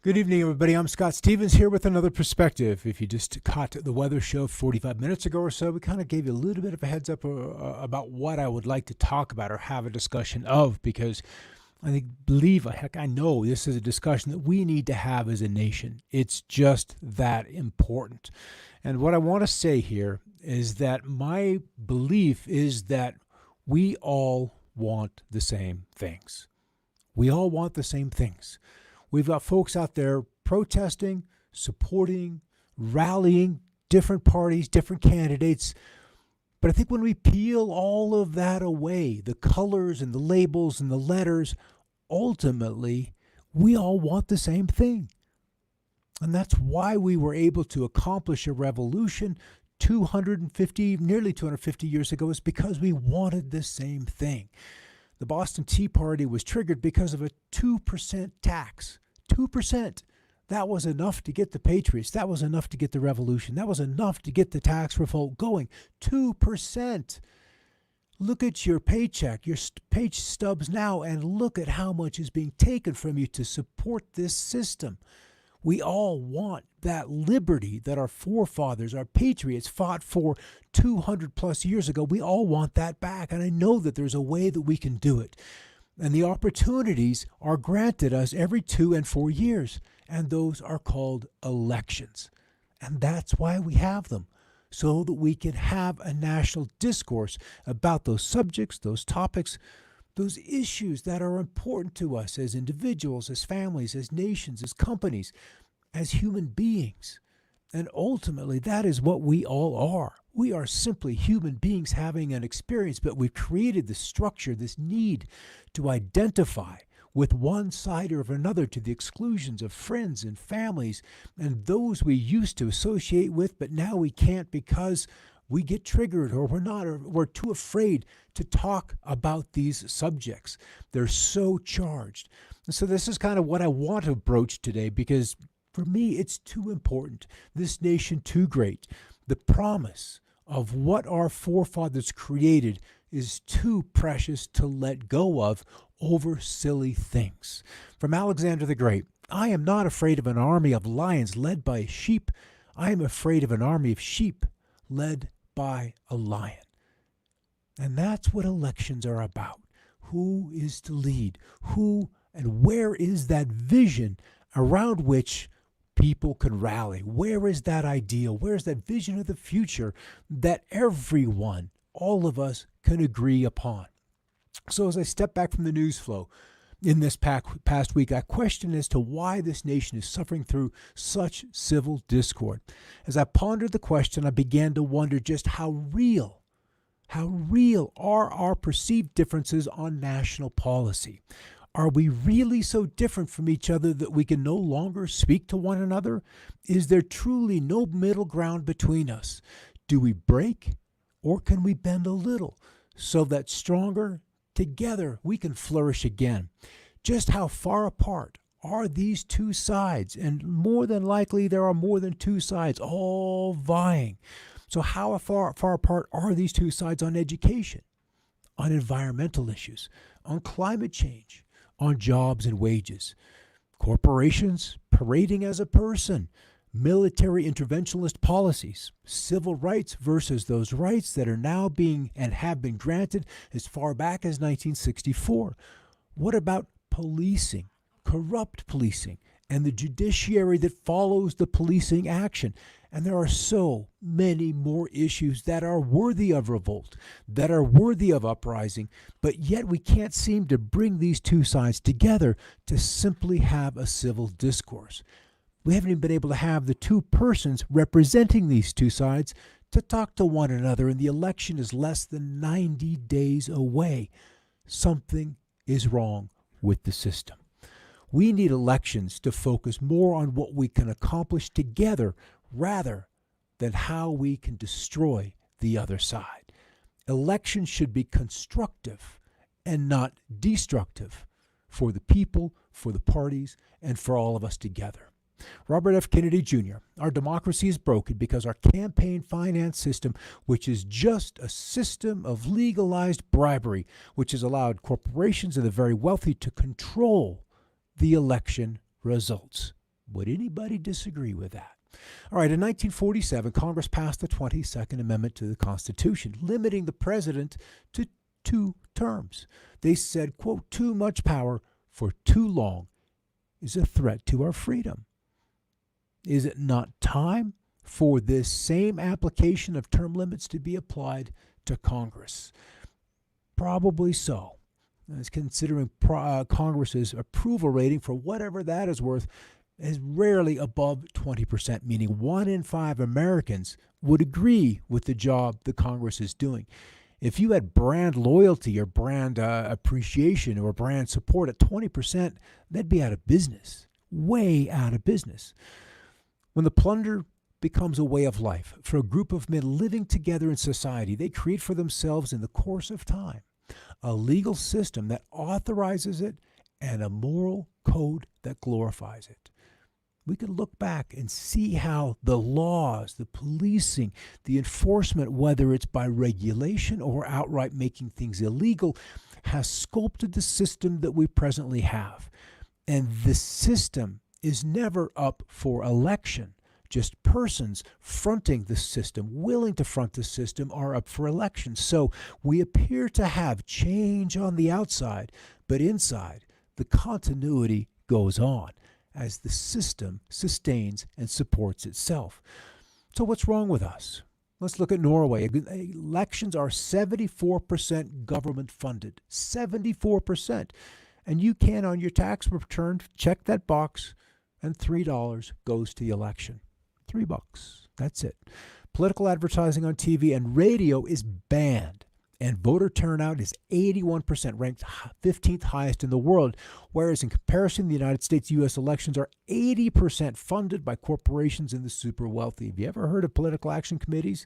Good evening, everybody. I'm Scott Stevens here with another perspective. If you just caught the weather show 45 minutes ago or so, we kind of gave you a little bit of a heads up about what I would like to talk about or have a discussion of, because I know this is a discussion that we need to have as a nation. It's just that important. And what I want to say here is that my belief is that we all want the same things. We all want the same things. We've got folks out there protesting, supporting, rallying different parties, different candidates. But I think when we peel all of that away, the colors and the labels and the letters, ultimately, we all want the same thing. And that's why we were able to accomplish a revolution nearly 250 years ago, is because we wanted the same thing. The Boston Tea Party was triggered because of a 2% tax. 2%. That was enough to get the Patriots. That was enough to get the revolution. That was enough to get the tax revolt going. 2%. Look at your paycheck, your pay stubs now, and look at how much is being taken from you to support this system. We all want that liberty that our forefathers, our patriots, fought for 200 plus years ago. We all want that back. And I know that there's a way that we can do it. And the opportunities are granted us every 2 and 4 years. And those are called elections. And that's why we have them, so that we can have a national discourse about those subjects, those topics, those issues that are important to us as individuals, as families, as nations, as companies, as human beings. And ultimately, that is what we all are. We are simply human beings having an experience, but we've created this structure, this need to identify with one side or another to the exclusions of friends and families and those we used to associate with, but now we can't because we get triggered or we're too afraid to talk about these subjects. They're so charged. And so this is kind of what I want to broach today, because for me, it's too important. This nation too great. The promise of what our forefathers created is too precious to let go of over silly things. From Alexander the Great, I am not afraid of an army of lions led by sheep. I am afraid of an army of sheep led by a lion. And that's what elections are about. Who is to lead? Who and where is that vision around which people can rally? Where is that ideal? Where is that vision of the future that everyone, all of us, can agree upon? So as I step back from the news flow in this past week, I question as to why this nation is suffering through such civil discord. As I pondered the question, I began to wonder just how real are our perceived differences on national policy? Are we really so different from each other that we can no longer speak to one another? Is there truly no middle ground between us? Do we break, or can we bend a little so that stronger together we can flourish again? Just how far apart are these two sides? And more than likely there are more than two sides all vying. So how far apart are these two sides on education, on environmental issues, on climate change, on jobs and wages, corporations parading as a person, military interventionist policies, civil rights versus those rights that are now being and have been granted as far back as 1964? What about policing, corrupt policing, and the judiciary that follows the policing action? And there are so many more issues that are worthy of revolt, that are worthy of uprising, but yet we can't seem to bring these two sides together to simply have a civil discourse. We haven't even been able to have the two persons representing these two sides to talk to one another, and the election is less than 90 days away. Something is wrong with the system. We need elections to focus more on what we can accomplish together rather than how we can destroy the other side. Elections should be constructive and not destructive for the people, for the parties, and for all of us together. Robert F. Kennedy Jr., our democracy is broken because our campaign finance system, which is just a system of legalized bribery, which has allowed corporations and the very wealthy to control the election results. Would anybody disagree with that? All right, in 1947, Congress passed the 22nd Amendment to the Constitution, limiting the president to 2 terms. They said, quote, too much power for too long is a threat to our freedom. Is it not time for this same application of term limits to be applied to Congress? Probably so. As considering Congress's approval rating, for whatever that is worth, is rarely above 20%, meaning 1 in 5 Americans would agree with the job the Congress is doing. If you had brand loyalty or brand appreciation or brand support at 20%, they'd be out of business, way out of business. When the plunder becomes a way of life for a group of men living together in society, they create for themselves in the course of time a legal system that authorizes it and a moral code that glorifies it. We can look back and see how the laws, the policing, the enforcement, whether it's by regulation or outright making things illegal, has sculpted the system that we presently have. And the system is never up for election. Just persons fronting the system, willing to front the system, are up for election. So we appear to have change on the outside, but inside, the continuity goes on as the system sustains and supports itself. So what's wrong with us? Let's look at Norway. Elections are 74% government funded. 74%. And you can, on your tax return, check that box, and $3 goes to the election. $3. That's it. Political advertising on TV and radio is banned, and voter turnout is 81%, ranked 15th highest in the world, whereas in comparison, the United States U.S. elections are 80% funded by corporations and the super wealthy. Have you ever heard of political action committees?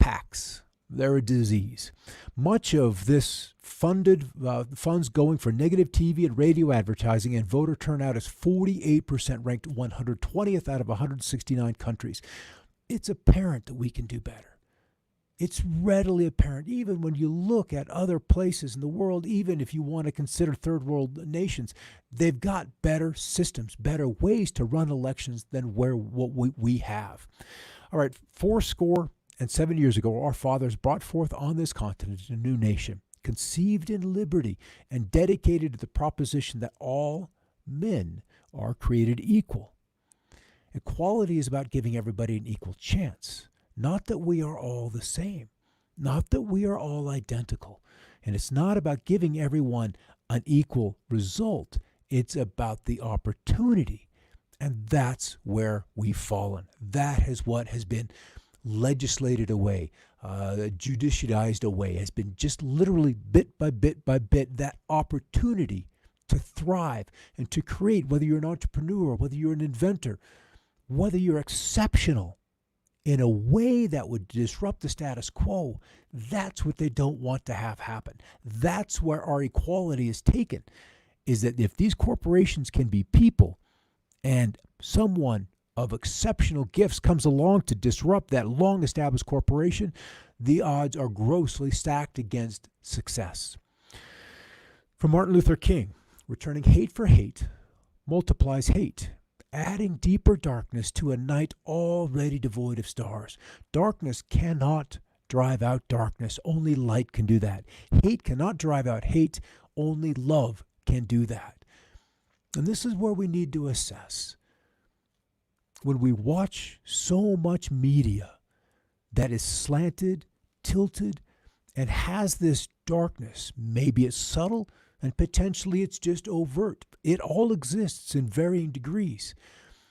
PACs. They're a disease. Much of this funded funds going for negative TV and radio advertising, and voter turnout is 48%, ranked 120th out of 169 countries. It's apparent that we can do better. It's readily apparent, even when you look at other places in the world, even if you want to consider third world nations, they've got better systems, better ways to run elections than what we have. All right, 7 years ago, our fathers brought forth on this continent a new nation, conceived in liberty and dedicated to the proposition that all men are created equal. Equality is about giving everybody an equal chance, not that we are all the same, not that we are all identical. And it's not about giving everyone an equal result. It's about the opportunity. And that's where we've fallen. That is what has been legislated away, judicialized away, has been just literally bit by bit by bit, that opportunity to thrive and to create, whether you're an entrepreneur, whether you're an inventor, whether you're exceptional in a way that would disrupt the status quo. That's what they don't want to have happen. That's where our equality is taken, is that if these corporations can be people and someone of exceptional gifts comes along to disrupt that long-established corporation, the odds are grossly stacked against success. From Martin Luther King, returning hate for hate multiplies hate, adding deeper darkness to a night already devoid of stars. Darkness cannot drive out darkness. Only light can do that. Hate cannot drive out hate. Only love can do that. And this is where we need to assess. When we watch so much media that is slanted, tilted, and has this darkness, maybe it's subtle and potentially it's just overt. It all exists in varying degrees.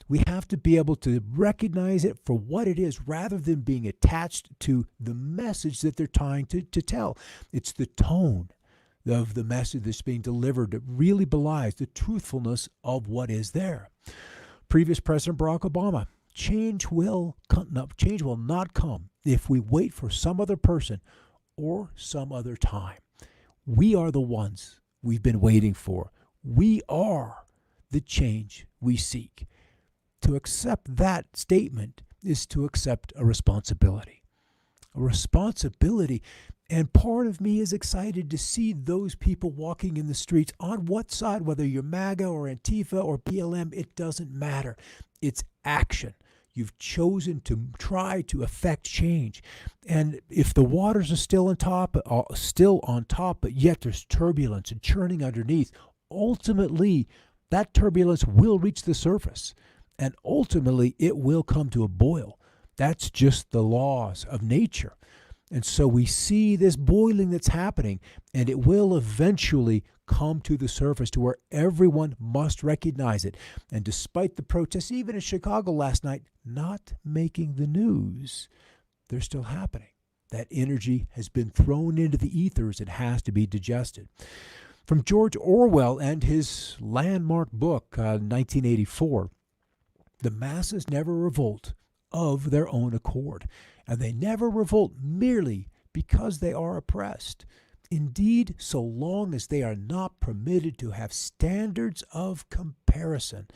We have to be able to recognize it for what it is rather than being attached to the message that they're trying to tell. It's the tone of the message that's being delivered that really belies the truthfulness of what is there. Previous President Barack Obama, change will not come if we wait for some other person or some other time. We are the ones we've been waiting for. We are the change we seek. To accept that statement is to accept a responsibility. A responsibility And part of me is excited to see those people walking in the streets on what side, whether you're MAGA or Antifa or BLM, it doesn't matter. It's action. You've chosen to try to affect change. And if the waters are still on top, but yet there's turbulence and churning underneath, ultimately that turbulence will reach the surface. And ultimately it will come to a boil. That's just the laws of nature. And so we see this boiling that's happening, and it will eventually come to the surface to where everyone must recognize it. And despite the protests, even in Chicago last night, not making the news, they're still happening. That energy has been thrown into the ethers and has to be digested. From George Orwell and his landmark book, 1984, the masses never revolt of their own accord. And they never revolt merely because they are oppressed. Indeed, so long as they are not permitted to have standards of comparison,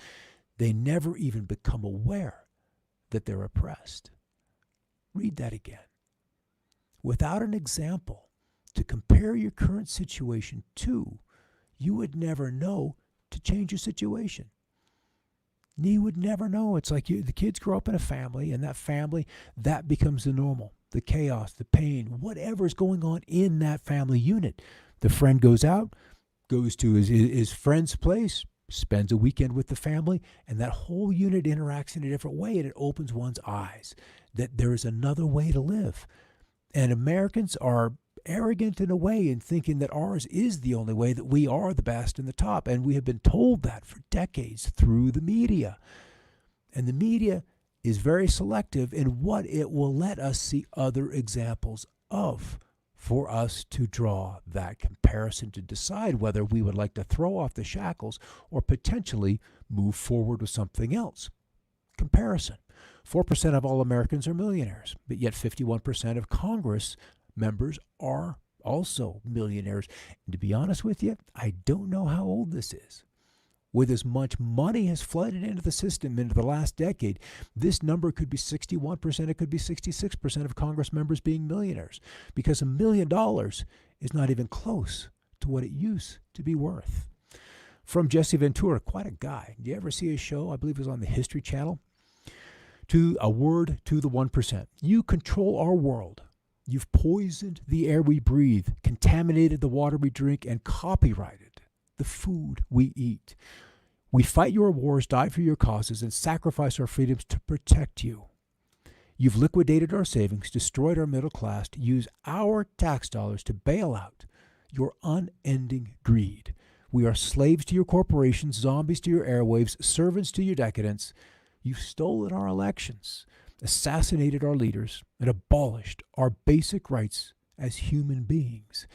they never even become aware that they're oppressed. Read that again. Without an example to compare your current situation to, you would never know to change your situation. You would never know. It's like the kids grow up in a family, and that becomes the normal, the chaos, the pain, whatever's going on in that family unit. The friend goes out, goes to his friend's place, spends a weekend with the family, and that whole unit interacts in a different way, and it opens one's eyes that there is another way to live. And Americans are arrogant in a way in thinking that ours is the only way, that we are the best and the top. And we have been told that for decades through the media. And the media is very selective in what it will let us see other examples of, for us to draw that comparison to decide whether we would like to throw off the shackles or potentially move forward with something else. Comparison. 4% of all Americans are millionaires, but yet 51% of Congress members are also millionaires. And to be honest with you, I don't know how old this is. With as much money has flooded into the system into the last decade, this number could be 61%, it could be 66% of Congress members being millionaires, because $1 million is not even close to what it used to be worth. From Jesse Ventura, quite a guy. Do you ever see his show? I believe it was on the History Channel. To a word to the 1%. You control our world. You've poisoned the air we breathe, contaminated the water we drink, and copyrighted the food we eat. We fight your wars, die for your causes, and sacrifice our freedoms to protect you. You've liquidated our savings, destroyed our middle class, to use our tax dollars to bail out your unending greed. We are slaves to your corporations, zombies to your airwaves, servants to your decadence. You've stolen our elections, assassinated our leaders, and abolished our basic rights as human beings.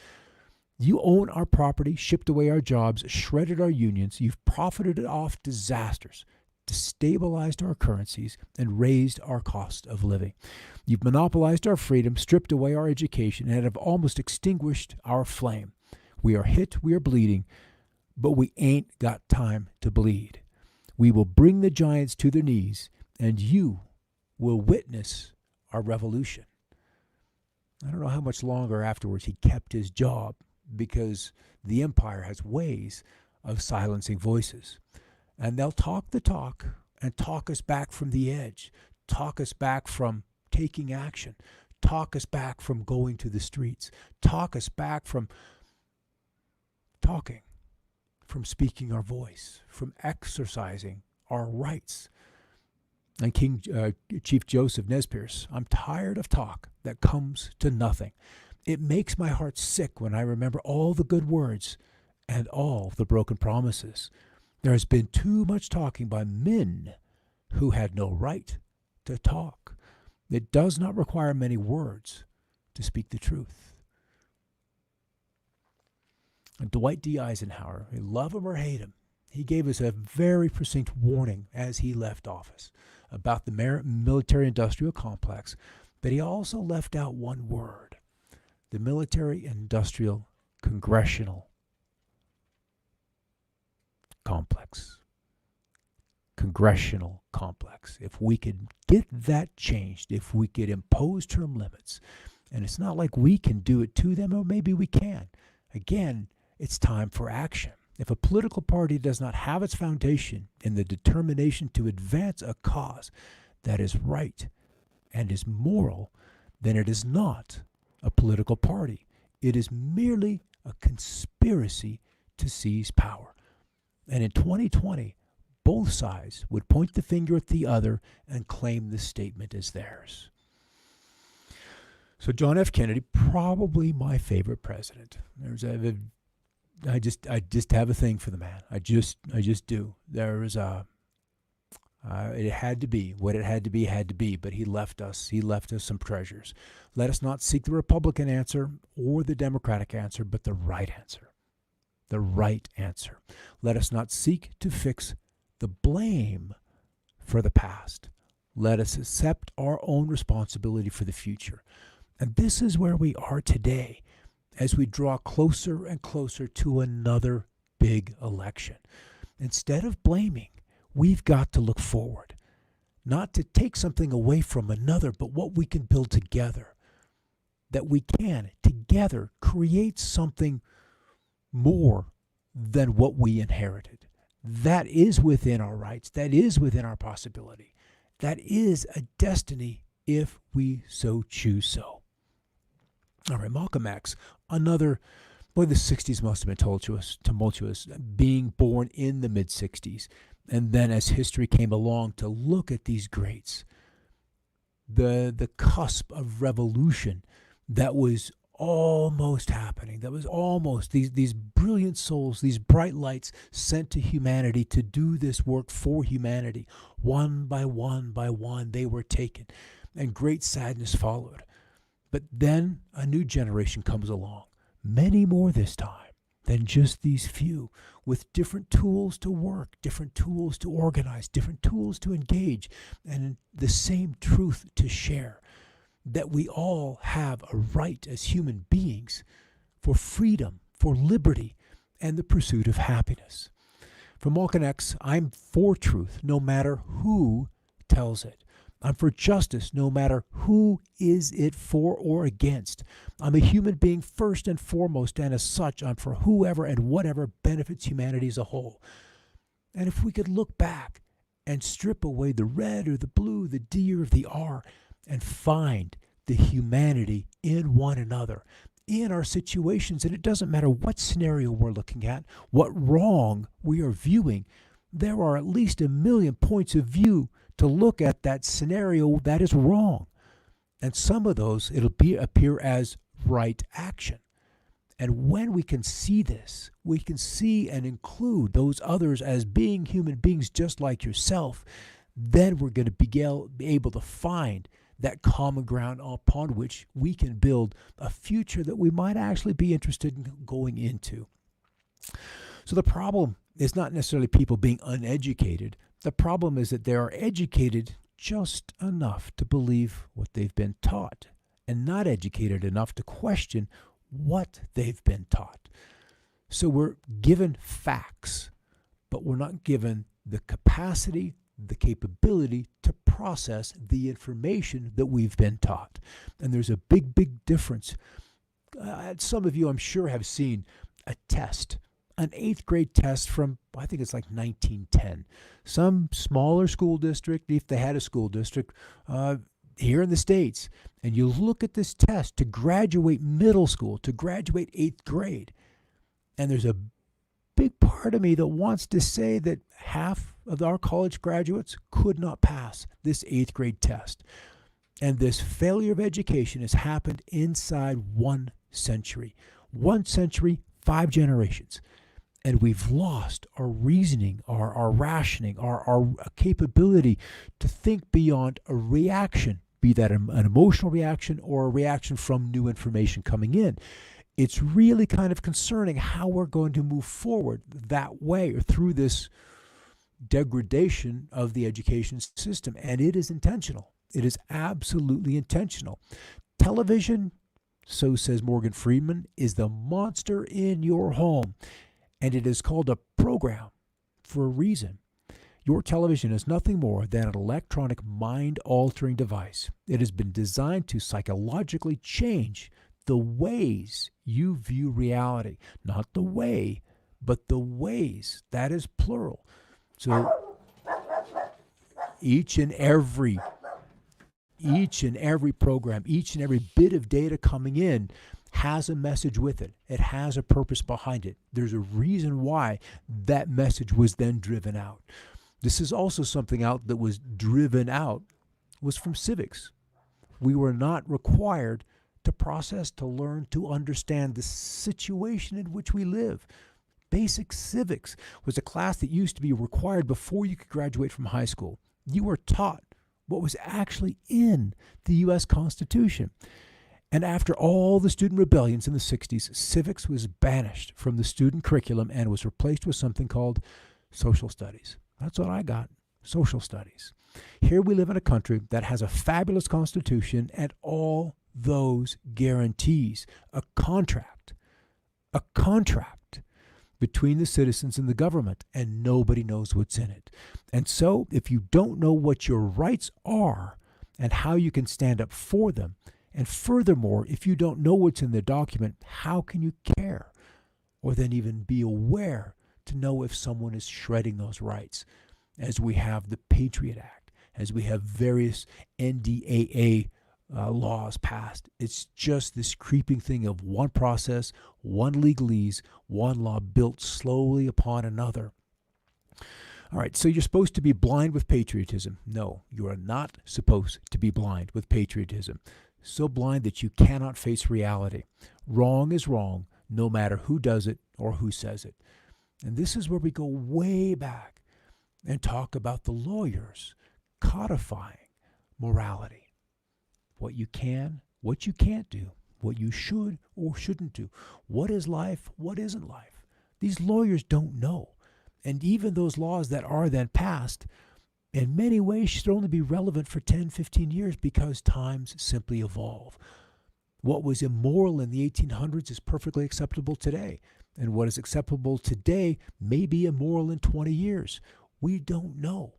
You own our property, shipped away our jobs, shredded our unions. You've profited off disasters, destabilized our currencies, and raised our cost of living. You've monopolized our freedom, stripped away our education, and have almost extinguished our flame. We are hit, we are bleeding, but we ain't got time to bleed. We will bring the giants to their knees, and you will witness our revolution. I don't know how much longer afterwards he kept his job, because the empire has ways of silencing voices. And they'll talk the talk and talk us back from the edge, talk us back from taking action, talk us back from going to the streets, talk us back from talking, from speaking our voice, from exercising our rights. And Chief Joseph Nez Perce, I'm tired of talk that comes to nothing. It makes my heart sick when I remember all the good words and all the broken promises. There has been too much talking by men who had no right to talk. It does not require many words to speak the truth. And Dwight D Eisenhower, love him or hate him, he gave us a very succinct warning as he left office about the military-industrial complex, but he also left out one word: the military-industrial congressional complex. Congressional complex. If we could get that changed, if we could impose term limits, And it's not like we can do it to them, or maybe we can. Again, it's time for action. If a political party does not have its foundation in the determination to advance a cause that is right and is moral, then it is not a political party. It is merely a conspiracy to seize power. And in 2020, both sides would point the finger at the other and claim the statement as theirs. So John F. Kennedy, probably my favorite president. I just have a thing for the man. I just do. It had to be what it had to be, but he left us some treasures. Let us not seek the Republican answer or the Democratic answer, but the right answer. The right answer. Let us not seek to fix the blame for the past. Let us accept our own responsibility for the future. And this is where we are today as we draw closer and closer to another big election. Instead of blaming, we've got to look forward, not to take something away from another, but what we can build together, that we can together create something more than what we inherited. That is within our rights. That is within our possibility. That is a destiny if we so choose so. All right, Malcolm X, another, boy, the 60s must have been tumultuous, being born in the mid-60s. And then as history came along to look at these greats, the cusp of revolution that was almost happening, that was almost these brilliant souls, these bright lights sent to humanity to do this work for humanity. One by one by one, they were taken, and great sadness followed. But then a new generation comes along, many more this time than just these few, with different tools to work, different tools to organize, different tools to engage, and the same truth to share, that we all have a right as human beings for freedom, for liberty, and the pursuit of happiness. For Malcolm X, I'm for truth, no matter who tells it. I'm for justice, no matter who is it for or against. I'm a human being first and foremost, and as such, I'm for whoever and whatever benefits humanity as a whole. And if we could look back and strip away the red or the blue, the D or the R, and find the humanity in one another, in our situations, and it doesn't matter what scenario we're looking at, what wrong we are viewing, there are at least 1 million points of view to look at that scenario that is wrong. And some of those, appear as right action. And when we can see this, we can see and include those others as being human beings just like yourself, then we're going to be able to find that common ground upon which we can build a future that we might actually be interested in going into. So the problem is not necessarily people being uneducated. The problem is that they are educated just enough to believe what they've been taught, and not educated enough to question what they've been taught. So we're given facts, but we're not given the capacity, the capability to process the information that we've been taught. And there's a big, big difference. Some of you, I'm sure, have seen a test, an 8th grade test from, I think it's like 1910. Some smaller school district, if they had a school district, here in the States. And you look at this test to graduate middle school, to graduate 8th grade. And there's a big part of me that wants to say that half of our college graduates could not pass this 8th grade test. And this failure of education has happened inside 1 century. 1 century, 5 generations. And we've lost our reasoning, our rationing, our capability to think beyond a reaction, be that an emotional reaction or a reaction from new information coming in. It's really kind of concerning how we're going to move forward that way or through this degradation of the education system. And it is intentional. It is absolutely intentional. Television, so says Morgan Freeman, is the monster in your home. And it is called a program for a reason. Your television is nothing more than an electronic mind-altering device. It has been designed to psychologically change the ways you view reality. Not the way, but the ways. That is plural. So each and every program, each and every bit of data coming in has a message with it. It has a purpose behind it. There's a reason why that message was then driven out. This is also something out that was driven out was from civics. We were not required to process, to learn, to understand the situation in which we live. Basic civics was a class that used to be required before you could graduate from high school. You were taught what was actually in the U.S. Constitution. And after all the student rebellions in the 60s, civics was banished from the student curriculum and was replaced with something called social studies. That's what I got, social studies. Here we live in a country that has a fabulous constitution and all those guarantees, a contract between the citizens and the government, and nobody knows what's in it. And so if you don't know what your rights are and how you can stand up for them, and furthermore, if you don't know what's in the document, how can you care or then even be aware to know if someone is shredding those rights? As we have the Patriot Act, as we have various NDAA laws passed, it's just this creeping thing of one process, one legalese, one law built slowly upon another. All right, so you're supposed to be blind with patriotism. No, you are not supposed to be blind with patriotism. So blind that you cannot face reality. Wrong is wrong, no matter who does it or who says it. And this is where we go way back and talk about the lawyers codifying morality. What you can, what you can't do, what you should or shouldn't do. What is life, what isn't life? These lawyers don't know. And even those laws that are then passed, in many ways, should only be relevant for 10, 15 years because times simply evolve. What was immoral in the 1800s is perfectly acceptable today. And what is acceptable today may be immoral in 20 years. We don't know.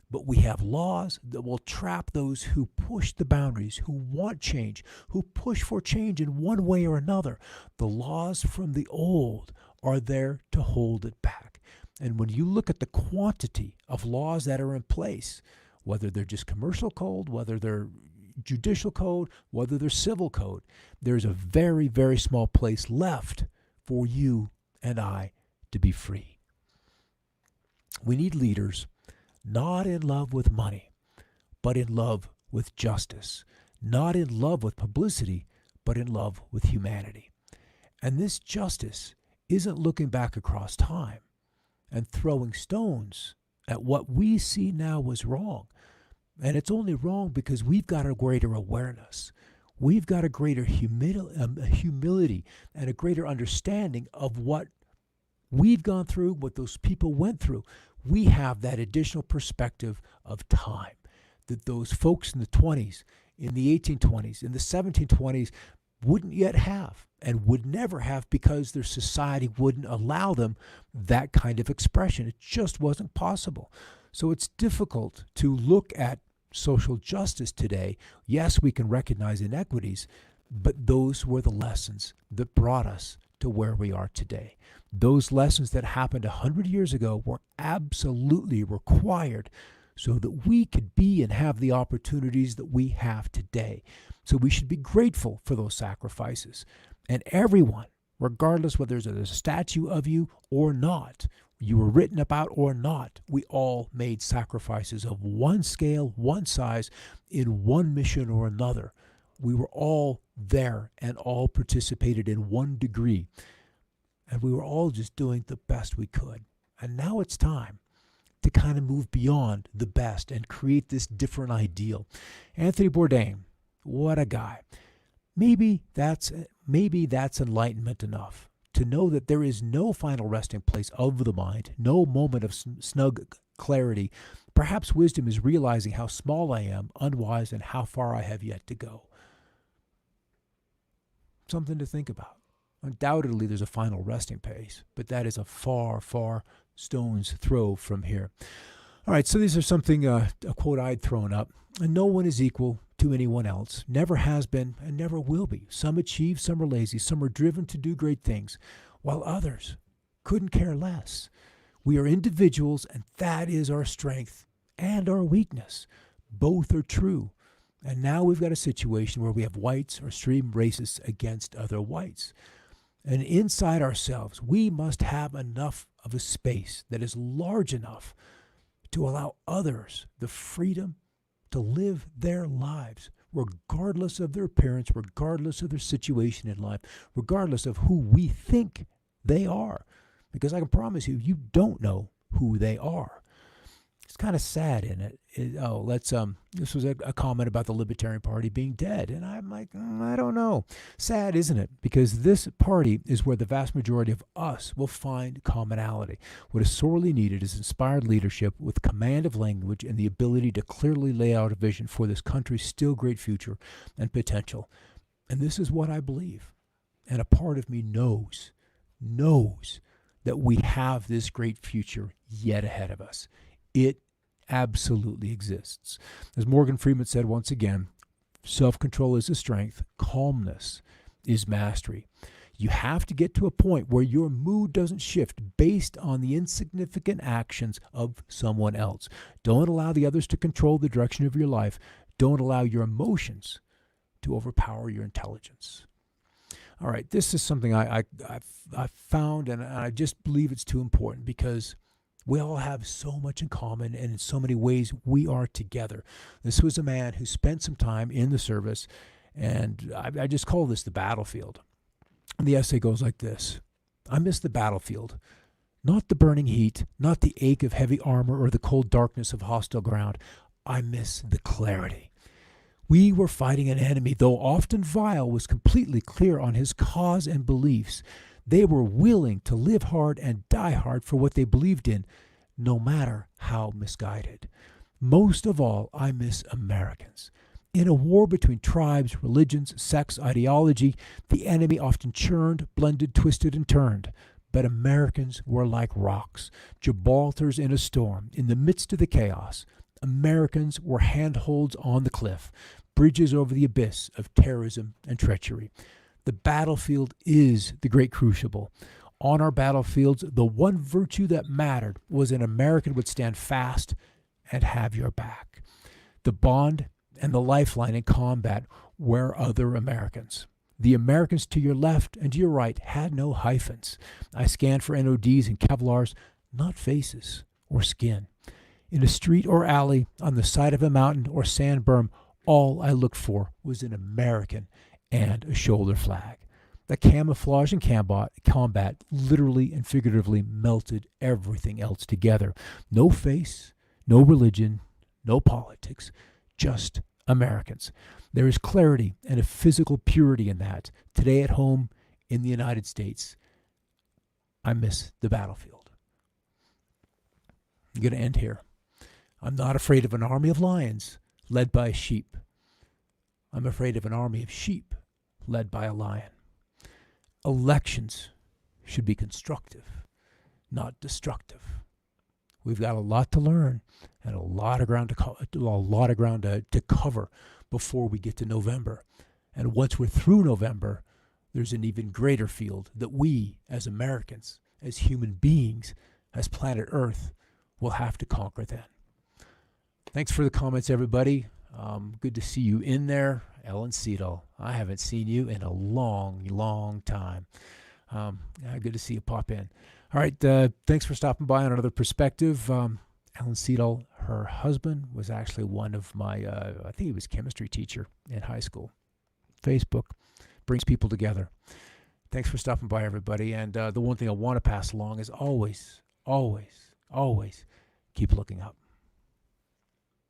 But we have laws that will trap those who push the boundaries, who want change, who push for change in one way or another. The laws from the old are there to hold it back. And when you look at the quantity of laws that are in place, whether they're just commercial code, whether they're judicial code, whether they're civil code, there's a very, very small place left for you and I to be free. We need leaders not in love with money, but in love with justice, not in love with publicity, but in love with humanity. And this justice isn't looking back across time and throwing stones at what we see now was wrong. And it's only wrong because we've got a greater awareness. We've got a greater humility and a greater understanding of what we've gone through, what those people went through. We have that additional perspective of time that those folks in the 20s, in the 1820s, in the 1720s wouldn't yet have and would never have because their society wouldn't allow them that kind of expression. It just wasn't possible. So it's difficult to look at social justice today. Yes, we can recognize inequities, but those were the lessons that brought us to where we are today. Those lessons that happened 100 years ago were absolutely required so that we could be and have the opportunities that we have today. So we should be grateful for those sacrifices. And everyone, regardless whether there's a statue of you or not, you were written about or not, we all made sacrifices of one scale, one size, in one mission or another. We were all there and all participated in one degree. And we were all just doing the best we could. And now it's time to kind of move beyond the best and create this different ideal. Anthony Bourdain, what a guy. Maybe that's enlightenment enough to know that there is no final resting place of the mind, no moment of snug clarity. Perhaps wisdom is realizing how small I am, unwise, and how far I have yet to go. Something to think about. Undoubtedly, there's a final resting place, but that is a far, far stone's throw from here. All right, so these are something, a quote I'd thrown up. And no one is equal to anyone else, never has been and never will be. Some achieve, some are lazy, some are driven to do great things, while others couldn't care less. We are individuals, and that is our strength and our weakness. Both are true. And now we've got a situation where we have whites or extreme racists against other whites. And inside ourselves, we must have enough of a space that is large enough to allow others the freedom to live their lives, regardless of their appearance, regardless of their situation in life, regardless of who we think they are. Because I can promise you, you don't know who they are. It's kind of sad, isn't it? This was a comment about the Libertarian Party being dead. And I'm like, I don't know. Sad, isn't it? Because this party is where the vast majority of us will find commonality. What is sorely needed is inspired leadership with command of language and the ability to clearly lay out a vision for this country's still great future and potential. And this is what I believe. And a part of me knows that we have this great future yet ahead of us. It absolutely exists. As Morgan Freeman said once again, self-control is a strength, calmness is mastery. You have to get to a point where your mood doesn't shift based on the insignificant actions of someone else. Don't allow the others to control the direction of your life. Don't allow your emotions to overpower your intelligence. All right, this is something I found, and I just believe it's too important because we all have so much in common, and in so many ways we are together. This was a man who spent some time in the service, and I just call this the battlefield. And the essay goes like this. I miss the battlefield, not the burning heat, not the ache of heavy armor or the cold darkness of hostile ground. I miss the clarity. We were fighting an enemy, though often vile, was completely clear on his cause and beliefs. They were willing to live hard and die hard for what they believed in, no matter how misguided. Most of all, I miss Americans. In a war between tribes, religions, sects, ideology, the enemy often churned, blended, twisted, and turned. But Americans were like rocks, Gibraltars in a storm. In the midst of the chaos, Americans were handholds on the cliff, bridges over the abyss of terrorism and treachery. The battlefield is the great crucible. On our battlefields, the one virtue that mattered was an American would stand fast and have your back. The bond and the lifeline in combat were other Americans. The Americans to your left and to your right had no hyphens. I scanned for NODs and Kevlars, not faces or skin. In a street or alley, on the side of a mountain or sand berm, all I looked for was an American and a shoulder flag. The camouflage and combat literally and figuratively melted everything else together. No face, no religion, no politics, just Americans. There is clarity and a physical purity in that. Today at home in the United States, I miss the battlefield. I'm going to end here. I'm not afraid of an army of lions led by a sheep. I'm afraid of an army of sheep led by a lion. Elections should be constructive, not destructive. We've got a lot to learn and a lot of ground to cover before we get to November. And once we're through November, there's an even greater field that we, as Americans, as human beings, as planet Earth, will have to conquer then. Thanks for the comments, everybody. Good to see you in there. Ellen Seidel, I haven't seen you in a long, long time. Good to see you pop in. All right, thanks for stopping by on Another Perspective. Ellen Seidel, her husband, was actually one of my, I think he was chemistry teacher in high school. Facebook brings people together. Thanks for stopping by, everybody. And the one thing I want to pass along is always, always, always keep looking up.